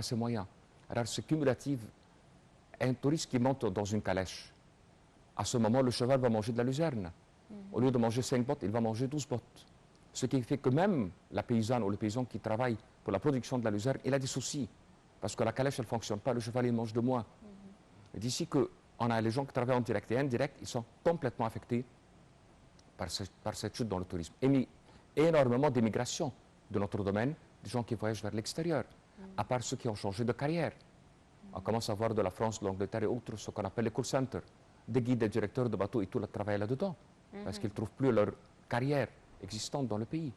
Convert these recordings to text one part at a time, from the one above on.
ses moyens. Alors c'est cumulatif. Un touriste qui monte dans une calèche, à ce moment, le cheval va manger de la luzerne. Au lieu de manger 5 bottes, il va manger 12 bottes. Ce qui fait que même la paysanne ou le paysan qui travaille pour la production de la luzerne, il a des soucis. Parce que la calèche, elle ne fonctionne pas, le cheval, il mange de moins. Et d'ici qu'on a les gens qui travaillent en direct et indirect, ils sont complètement affectés par cette chute dans le tourisme. Et énormément d'émigration de notre domaine, des gens qui voyagent vers l'extérieur, à part ceux qui ont changé de carrière. On commence à voir de la France, de l'Angleterre et autres, ce qu'on appelle les call centers, des guides, des directeurs de bateaux et tout le travail là-dedans, parce qu'ils ne trouvent plus leur carrière existante dans le pays.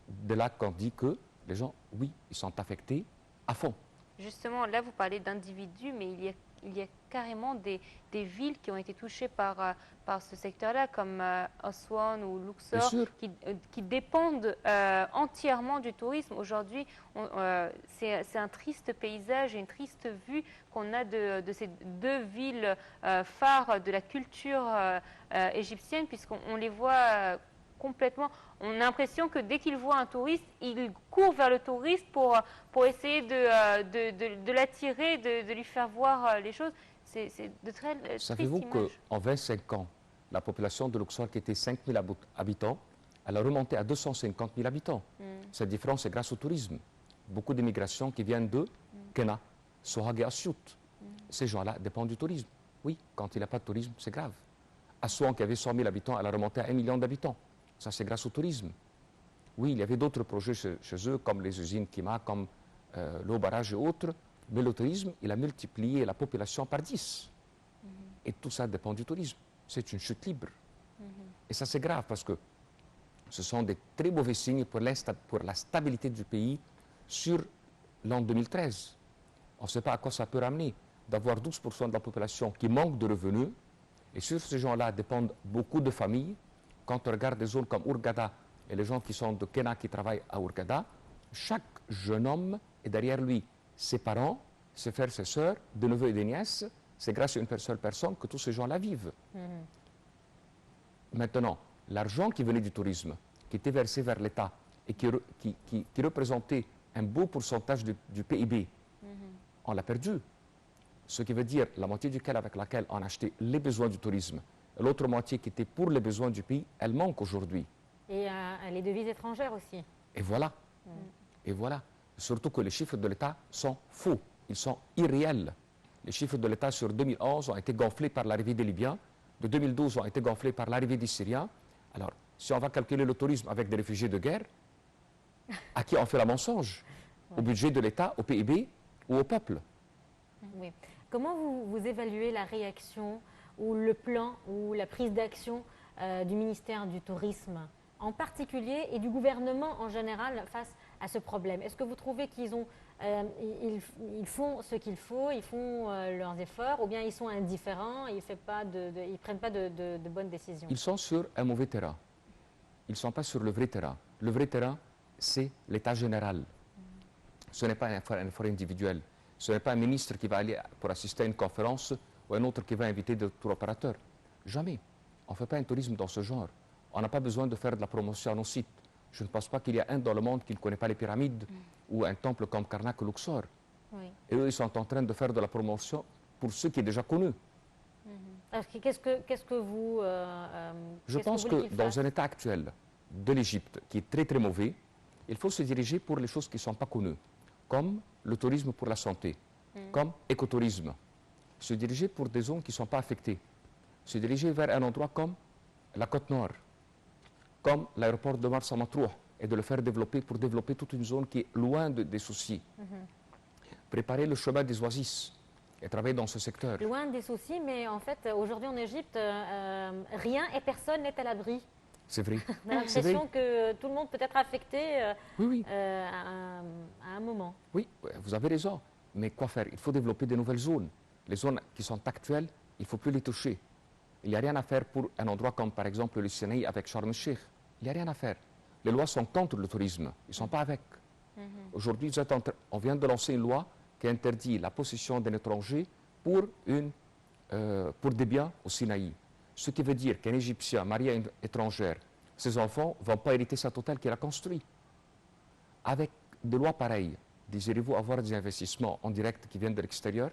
De là qu'on dit que les gens, oui, ils sont affectés à fond. Justement, là, vous parlez d'individus, mais il y a carrément des villes qui ont été touchées par ce secteur-là, comme Aswan ou Luxor, qui dépendent entièrement du tourisme. Aujourd'hui, c'est un triste paysage et une triste vue qu'on a de ces deux villes phares de la culture égyptienne, puisqu'on les voit complètement. On a l'impression que dès qu'il voit un touriste, il court vers le touriste pour essayer de l'attirer, de lui faire voir les choses. C'est de très tristes images. Savez-vous qu'en 25 ans, la population de Luxor, qui était 5 000 habitants, elle a remonté à 250 000 habitants. Cette différence est grâce au tourisme. Beaucoup d'immigration qui viennent de Kena, Sohag et Asyut. Ces gens-là dépendent du tourisme. Oui, quand il n'y a pas de tourisme, c'est grave. Assouan, qui avait 100 000 habitants, elle a remonté à 1 million d'habitants. Ça, c'est grâce au tourisme. Oui, il y avait d'autres projets chez eux, comme les usines Kima, comme l'eau barrage et autres, mais le tourisme, il a multiplié la population par 10. Et tout ça dépend du tourisme. C'est une chute libre. Et ça, c'est grave, parce que ce sont des très mauvais signes pour la stabilité du pays sur l'an 2013. On ne sait pas à quoi ça peut ramener d'avoir 12% de la population qui manque de revenus, et sur ces gens-là dépendent beaucoup de familles. Quand on regarde des zones comme Hurghada et les gens qui sont de Kena qui travaillent à Hurghada, chaque jeune homme est derrière lui. Ses parents, ses frères, ses sœurs, des neveux et des nièces, c'est grâce à une seule personne que tous ces gens-là vivent. Maintenant, l'argent qui venait du tourisme, qui était versé vers l'État et qui représentait un beau pourcentage du PIB, on l'a perdu. Ce qui veut dire la moitié duquel avec laquelle on achetait les besoins du tourisme, l'autre moitié qui était pour les besoins du pays, elle manque aujourd'hui. Et les devises étrangères aussi. Et voilà. Et voilà. Surtout que les chiffres de l'État sont faux. Ils sont irréels. Les chiffres de l'État sur 2011 ont été gonflés par l'arrivée des Libyens. De 2012 ont été gonflés par l'arrivée des Syriens. Alors, si on va calculer le tourisme avec des réfugiés de guerre, à qui on fait la mensonge? Au budget de l'État, au PIB ou au peuple? Oui. Comment vous évaluez la réaction ou le plan ou la prise d'action du ministère du Tourisme en particulier et du gouvernement en général face à ce problème? Est-ce que vous trouvez qu'ils ils font ce qu'il faut, ils font leurs efforts, ou bien ils sont indifférents, ils ne prennent pas de bonnes décisions? Ils sont sur un mauvais terrain. Ils ne sont pas sur le vrai terrain. Le vrai terrain, c'est l'État général. Ce n'est pas un effort individuel. Ce n'est pas un ministre qui va aller pour assister à une conférence ou un autre qui va inviter des tour opérateurs. Jamais. On ne fait pas un tourisme dans ce genre. On n'a pas besoin de faire de la promotion à nos sites. Je ne pense pas qu'il y a un dans le monde qui ne connaît pas les pyramides ou un temple comme Karnak ou Luxor. Oui. Et eux, ils sont en train de faire de la promotion pour ceux qui sont déjà connus. Qu'est-ce que vous... Je pense que dans un état actuel de l'Égypte, qui est très très mauvais, il faut se diriger pour les choses qui ne sont pas connues, comme le tourisme pour la santé, comme écotourisme. Se diriger pour des zones qui ne sont pas affectées. Se diriger vers un endroit comme la Côte-Nord, comme l'aéroport de Mars Matroua, et de le faire développer pour développer toute une zone qui est loin des soucis. Préparer le chemin des oasis et travailler dans ce secteur. Loin des soucis, mais en fait, aujourd'hui en Égypte, rien et personne n'est à l'abri. C'est vrai. On a l'impression que tout le monde peut être affecté à un moment. Oui, vous avez raison. Mais quoi faire? Il faut développer de nouvelles zones. Les zones qui sont actuelles, il ne faut plus les toucher. Il n'y a rien à faire pour un endroit comme par exemple le Sinaï avec Sharm el-Sheikh. Il n'y a rien à faire. Les lois sont contre le tourisme. Ils ne sont pas avec. Aujourd'hui, on vient de lancer une loi qui interdit la possession d'un étranger pour des biens au Sinaï. Ce qui veut dire qu'un Égyptien marié à une étrangère, ses enfants ne vont pas hériter cet hôtel qu'il a construit. Avec des lois pareilles, désirez-vous avoir des investissements en direct qui viennent de l'extérieur,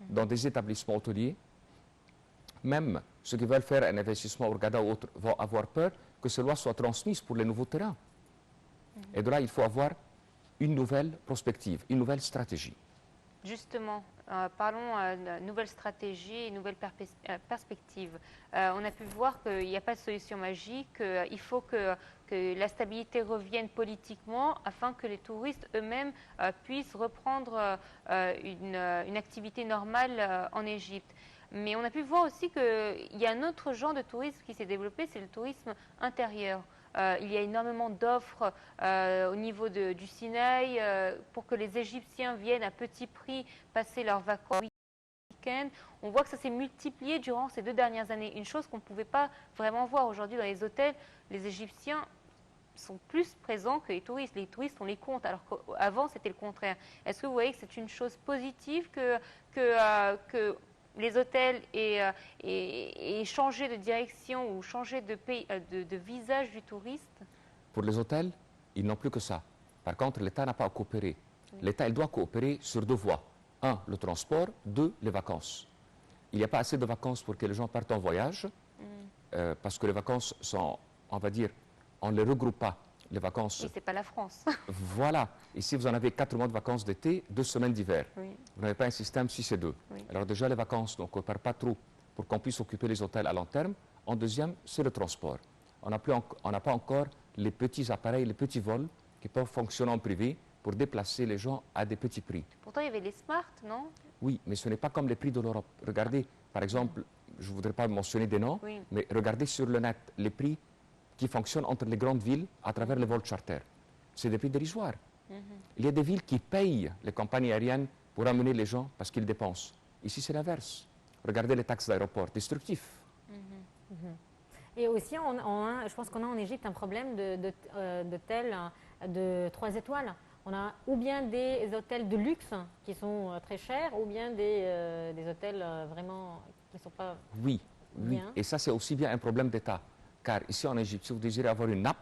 dans des établissements hôteliers? Même ceux qui veulent faire un investissement au Ghana ou autre vont avoir peur que ces lois soient transmises pour les nouveaux terrains. Et de là, il faut avoir une nouvelle prospective, une nouvelle stratégie. Justement, parlons de nouvelle stratégie et nouvelle perspective. On a pu voir qu'il n'y a pas de solution magique. Il faut que la stabilité revienne politiquement afin que les touristes eux-mêmes puissent reprendre une activité normale en Égypte. Mais on a pu voir aussi qu'il y a un autre genre de tourisme qui s'est développé, c'est le tourisme intérieur. Il y a énormément d'offres au niveau du Sinaï pour que les Égyptiens viennent à petit prix passer leurs vacances week-end. On voit que ça s'est multiplié durant ces 2 dernières années. Une chose qu'on ne pouvait pas vraiment voir aujourd'hui dans les hôtels, les Égyptiens sont plus présents que les touristes. Les touristes, on les compte, alors qu'avant, c'était le contraire. Est-ce que vous voyez que c'est une chose positive que les hôtels aient changé de direction ou changé de visage du touriste? Pour les hôtels, ils n'ont plus que ça. Par contre, l'État n'a pas à coopérer. L'État, il doit coopérer sur 2 voies. 1, le transport. 2, les vacances. Il n'y a pas assez de vacances pour que les gens partent en voyage, parce que les vacances sont, on va dire, on ne les regroupe pas. Les vacances. Mais ce n'est pas la France. Voilà. Ici, vous en avez 4 mois de vacances d'été, 2 semaines d'hiver. Oui. Vous n'avez pas un système 6 et 2. Oui. Alors déjà, les vacances, donc on ne coopère pas trop pour qu'on puisse occuper les hôtels à long terme. En deuxième, c'est le transport. On n'a pas encore les petits appareils, les petits vols qui peuvent fonctionner en privé pour déplacer les gens à des petits prix. Pourtant, il y avait les Smart, non? Oui, mais ce n'est pas comme les prix de l'Europe. Regardez, par exemple, je ne voudrais pas mentionner des noms, Oui. mais regardez sur le net les prix qui fonctionnent entre les grandes villes à travers les vols charter. C'est des prix dérisoires. Il y a des villes qui payent les compagnies aériennes pour amener les gens parce qu'ils dépensent. Ici, c'est l'inverse. Regardez les taxes d'aéroport, destructifs. Et aussi, je pense qu'on a en Égypte un problème d'hôtels de 3 étoiles. On a ou bien des hôtels de luxe qui sont très chers, ou bien des hôtels vraiment qui ne sont pas Oui, bien. Et ça, c'est aussi bien un problème d'État. Car ici en Égypte, si vous désirez avoir une nappe,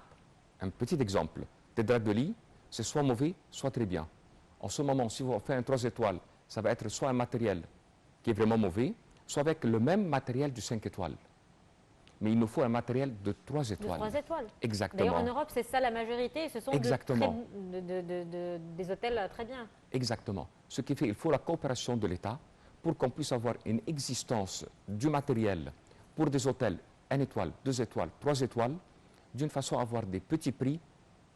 un petit exemple, des draps de lit, c'est soit mauvais, soit très bien. En ce moment, si vous faites un 3 étoiles, ça va être soit un matériel qui est vraiment mauvais, soit avec le même matériel du 5 étoiles. Mais il nous faut un matériel de 3 étoiles. De 3 étoiles. Exactement. D'ailleurs, en Europe, c'est ça la majorité. Ce sont Exactement. des hôtels très bien. Exactement. Ce qui fait qu'il faut la coopération de l'État pour qu'on puisse avoir une existence du matériel pour des hôtels 1 étoile, 2 étoiles, 3 étoiles, d'une façon à avoir des petits prix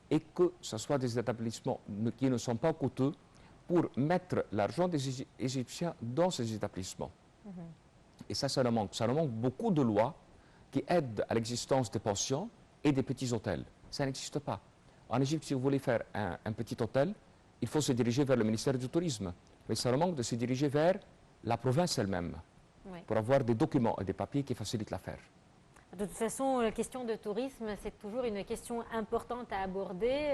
et que ce soit des établissements qui ne sont pas coûteux pour mettre l'argent des Égyptiens dans ces établissements. Et ça nous manque. Ça nous manque beaucoup de lois qui aident à l'existence des pensions et des petits hôtels. Ça n'existe pas. En Égypte, si vous voulez faire un petit hôtel, il faut se diriger vers le ministère du Tourisme. Mais ça nous manque de se diriger vers la province elle-même pour avoir des documents et des papiers qui facilitent l'affaire. De toute façon, la question de tourisme, c'est toujours une question importante à aborder.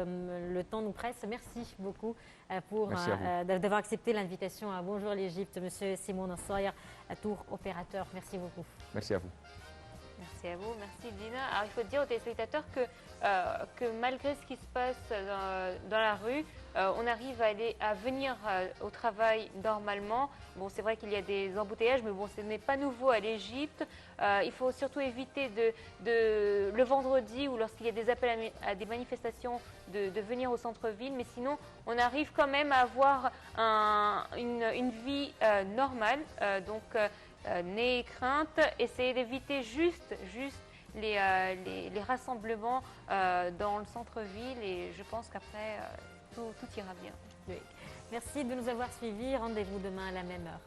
Le temps nous presse. Merci beaucoup d'avoir accepté l'invitation à Bonjour l'Égypte, Monsieur Simon Nassoyer, tour opérateur. Merci beaucoup. Merci à vous. Merci à vous, merci Dina. Alors il faut dire aux téléspectateurs que malgré ce qui se passe dans la rue, on arrive à venir au travail normalement. Bon, c'est vrai qu'il y a des embouteillages, mais bon, ce n'est pas nouveau à l'Égypte. Il faut surtout éviter le vendredi ou lorsqu'il y a des appels à des manifestations de venir au centre-ville. Mais sinon, on arrive quand même à avoir une vie normale. N'ayez crainte, essayez d'éviter juste les rassemblements dans le centre-ville et je pense qu'après tout ira bien. Oui. Merci de nous avoir suivis. Rendez-vous demain à la même heure.